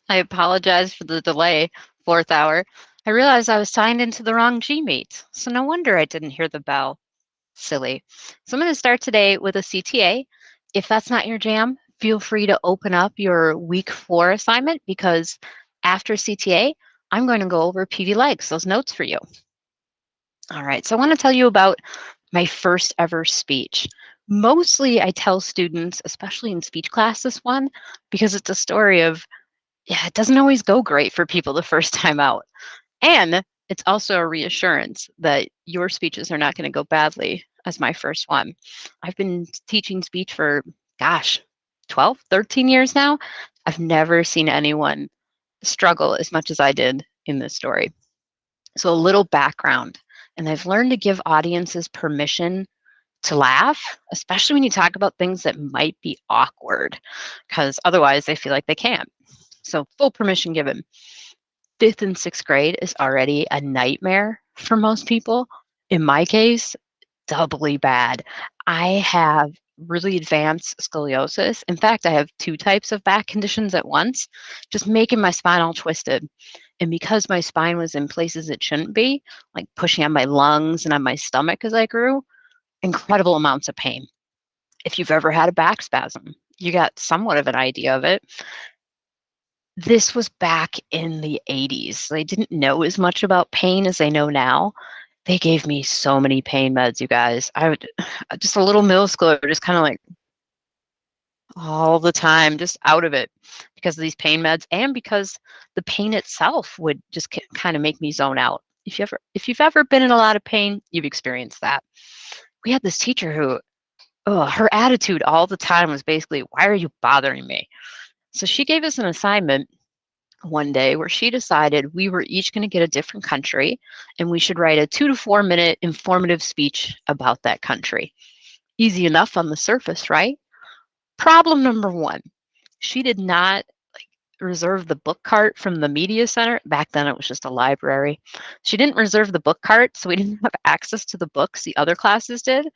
I apologize for the delay. Fourth hour. I realized I was signed into the wrong Gmeet, so no wonder I didn't hear the bell. Silly. So I'm going to start today with a CTA. If that's not your jam, feel free to open up your week 4 assignment because after CTA, I'm going to go over PV Legs, those notes for you. All right, so I want to tell you about my first ever speech. Mostly I tell students, especially in speech class, this one, because it's a story of, yeah, it doesn't always go great for people the first time out. And it's also a reassurance that your speeches are not going to go badly as my first one. I've been teaching speech for, gosh, 12, 13 years now. I've never seen anyone struggle as much as I did in this story. So, a little background, and I've learned to give audiences permission to laugh, especially when you talk about things that might be awkward, because otherwise they feel like they can't. So, full permission given. Fifth and sixth grade is already a nightmare for most people. In my case, doubly bad. I have really advanced scoliosis. In fact, I have two types of back conditions at once, just making my spine all twisted. And because my spine was in places it shouldn't be, like pushing on my lungs and on my stomach as I grew, incredible amounts of pain. If you've ever had a back spasm, you got somewhat of an idea of it. This was back in the 80s. They didn't know as much about pain as they know now. They gave me so many pain meds, you guys. I would just a little middle schooler, just kind of like all the time, just out of it because of these pain meds and because the pain itself would just kind of make me zone out. If you've ever been in a lot of pain, you've experienced that. We had this teacher who, oh, her attitude all the time was basically, "Why are you bothering me?" So she gave us an assignment one day where she decided we were each going to get a different country and we should write a 2 to 4 minute informative speech about that country. Easy enough on the surface, right? Problem number one, she did not reserve the book cart from the media center. Back then it was just a library. She didn't reserve the book cart, so we didn't have access to the books the other classes did.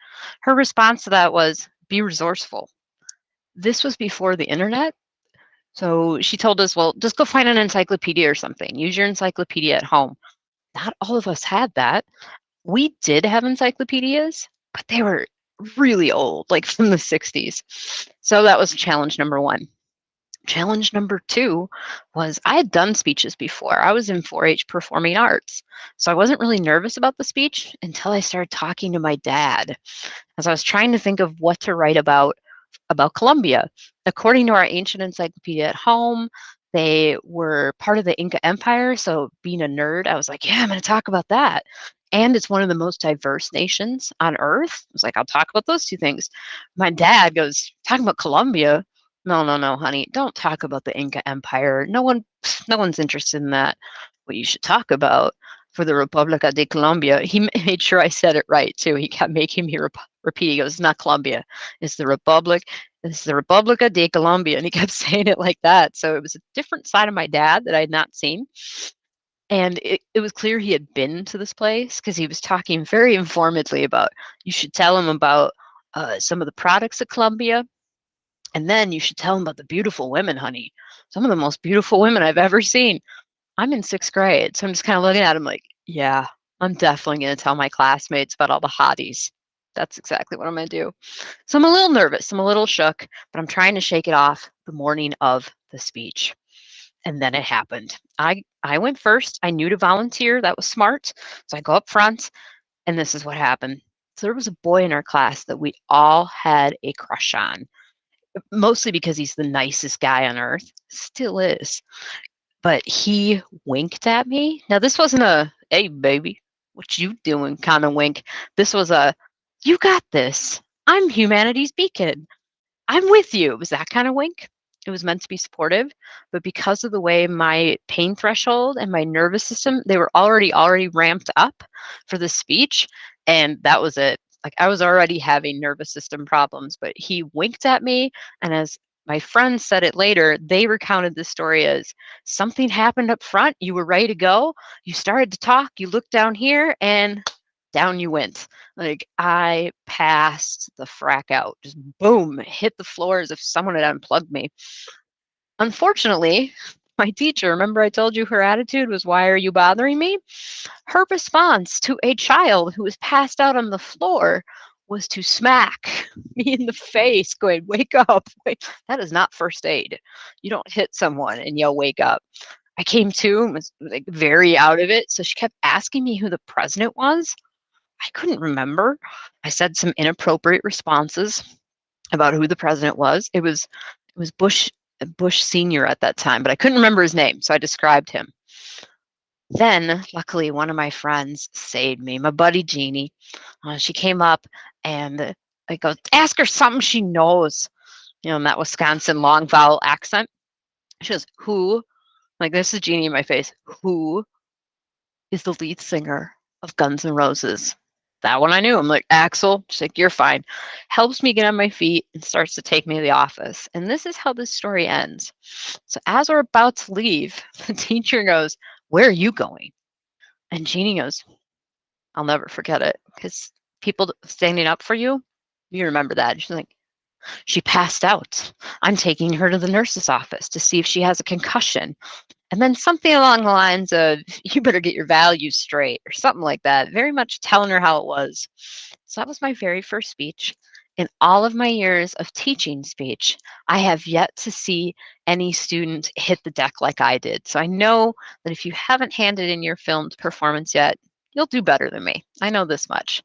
Her response to that was, be resourceful. This was before the internet. So she told us, well, just go find an encyclopedia or something. Use your encyclopedia at home. Not all of us had that. We did have encyclopedias, but they were really old, like from the 60s. So that was challenge number one. Challenge number two was I had done speeches before. I was in 4-H performing arts. So I wasn't really nervous about the speech until I started talking to my dad as I was trying to think of what to write about Colombia. According to our ancient encyclopedia at home, they were part of the Inca Empire. So, being a nerd, I was like, yeah, I'm going to talk about that. And it's one of the most diverse nations on earth. I was like, I'll talk about those two things. My dad goes, talking about Colombia. No, no, no, honey, don't talk about the Inca Empire. No one's interested in that. What you should talk about for the República de Colombia. He made sure I said it right too. He kept making me repeat. He goes, "It's not Colombia. It's the Republic. It's the República de Colombia," and he kept saying it like that. So it was a different side of my dad that I had not seen. And it was clear he had been to this place because he was talking very informedly about you should tell him about some of the products of Colombia. And then you should tell him about the beautiful women, honey. Some of the most beautiful women I've ever seen. I'm in sixth grade, so I'm just kind of looking at him like, yeah, I'm definitely going to tell my classmates about all the hotties. That's exactly what I'm going to do. So I'm a little nervous. I'm a little shook, but I'm trying to shake it off the morning of the speech. And then it happened. I went first. I knew to volunteer. That was smart. So I go up front, and this is what happened. So there was a boy in our class that we all had a crush on, mostly because he's the nicest guy on earth. Still is. But he winked at me. Now, this wasn't a, "Hey, baby, what you doing?" kind of wink. This was a, "You got this. I'm humanity's beacon. I'm with you." It was that kind of wink. It was meant to be supportive, but because of the way my pain threshold and my nervous system, they were already ramped up for the speech, and that was it. Like I was already having nervous system problems, but he winked at me, and as my friends said it later, they recounted the story as something happened up front, you were ready to go, you started to talk, you looked down here, and down you went. Like I passed the frack out, just boom, hit the floor as if someone had unplugged me. Unfortunately, My teacher, remember I told you her attitude was, "Why are you bothering me?" Her response to a child who was passed out on the floor was to smack me in the face, going, "Wake up." Wait, that is not first aid. You don't hit someone and yell, "Wake up." I came to and was like very out of it. So she kept asking me who the president was. I couldn't remember. I said some inappropriate responses about who the president was. It was Bush Senior at that time, but I couldn't remember his name, so I described him. Then, luckily, one of my friends saved me, my buddy Jeannie. She came up and I go, "Ask her something she knows," in that Wisconsin long vowel accent. She goes, "Who?" Like, this is Jeannie in my face. "Who is the lead singer of Guns N' Roses?" That one I knew. I'm like, "Axel." She's like, "You're fine." Helps me get on my feet and starts to take me to the office. And this is how this story ends. So as we're about to leave, the teacher goes, "Where are you going?" And Jeannie goes, "I'll never forget it, because people standing up for you, you remember that." And she's like, "She passed out. I'm taking her to the nurse's office to see if she has a concussion." And then something along the lines of, "You better get your values straight," or something like that, very much telling her how it was. So that was my very first speech. In all of my years of teaching speech, I have yet to see any student hit the deck like I did. So I know that if you haven't handed in your filmed performance yet, you'll do better than me. I know this much.